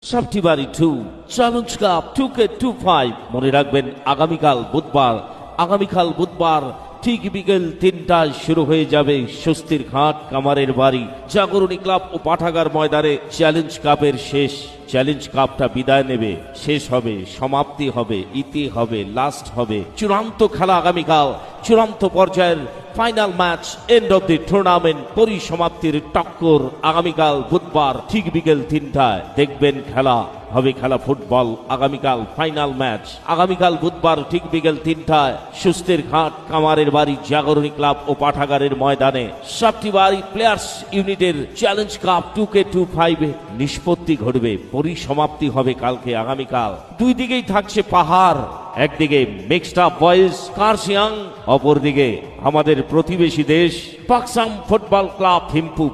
Saptibari 2 challenge cup 2K25 মনে রাখবেন আগামীকাল বুধবার ঠিক বিকেল 3টায় শুরু হয়ে যাবে স্বস্তির ঘাট কামারের বাড়ি জাগরণী ক্লাব ও পাঠাগার ময়দানে চ্যালেঞ্জ কাপের শেষ। চ্যালেঞ্জ কাপটা বিদায় নেবে, শেষ হবে, সমাপ্তি হবে, ইতি হবে, লাস্ট হবে। চূড়ান্ত খেলা আগামীকাল, চূড়ান্ত পর্যায়ের final match, end of the tournament, পরিসমাপ্তির টক্কর আগামীকাল বুধবার ঠিক বিকেল 3টায় দেখবেন। খেলা হবে খেলা ফুটবল। আগামীকাল ফাইনাল ম্যাচ আগামীকাল বুধবার ঠিক বিকেল 3টায় স্বস্তির ঘাট কামারের বাড়ি জাগরণী ক্লাব ও পাঠাগারের ময়দানে সাপ্টিবাড়ি প্লেয়ার্স ইউনিটের চ্যালেঞ্জ কাপ 2K25 নিষ্পত্তি ঘটবে। পরিসমাপ্তি হবে কালকে আগামীকাল। দুই দিকেই থাকছে পাহাড়, একদিকে মিক্সড আপ বয়েজ কার্শিয়াং, অপরদিকে আমাদের প্রতিবেশী দেশ পাকসাম ফুটবল ক্লাব থিম্পু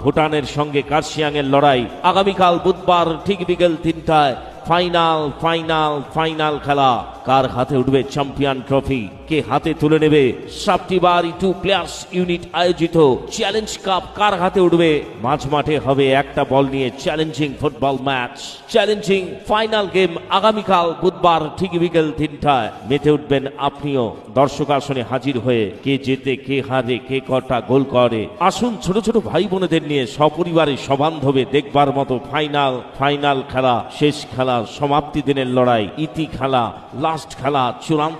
ভুটানের সঙ্গে কার্শিয়াং এর লড়াই। আগামীকাল বুধবার ঠিক বিকেল 3টায় ফাইনাল খেলা। কার হাতে উঠবে চ্যাম্পিয়ন ট্রফি, কে হাতে তুলে নেবে সাপ্টিবাড়ি 2 প্লেয়ার্স ইউনিট আয়োজিত চ্যালেঞ্জ কাপ, কার হাতে উঠবে? মাঝ মাঠে হবে একটা বল নিয়ে challenging football match, challenging final game. আগামীকাল বুধবার ঠিক বিকেল 3টায় মেতে উঠবেন আপনিও দর্শক আসনে হাজির হয়ে। কে জেতে, কে হারে, কে কটা গোল করে, আসুন ছোট ছোট ভাই বোনেদের নিয়ে সপরিবারে সবান্ধবে দেখবার মতো ফাইনাল খেলা, শেষ খেলা, সমাপ্তি দিনের লড়াই, ইতি খেলা, লাস্ট খেলা, চূড়ান্ত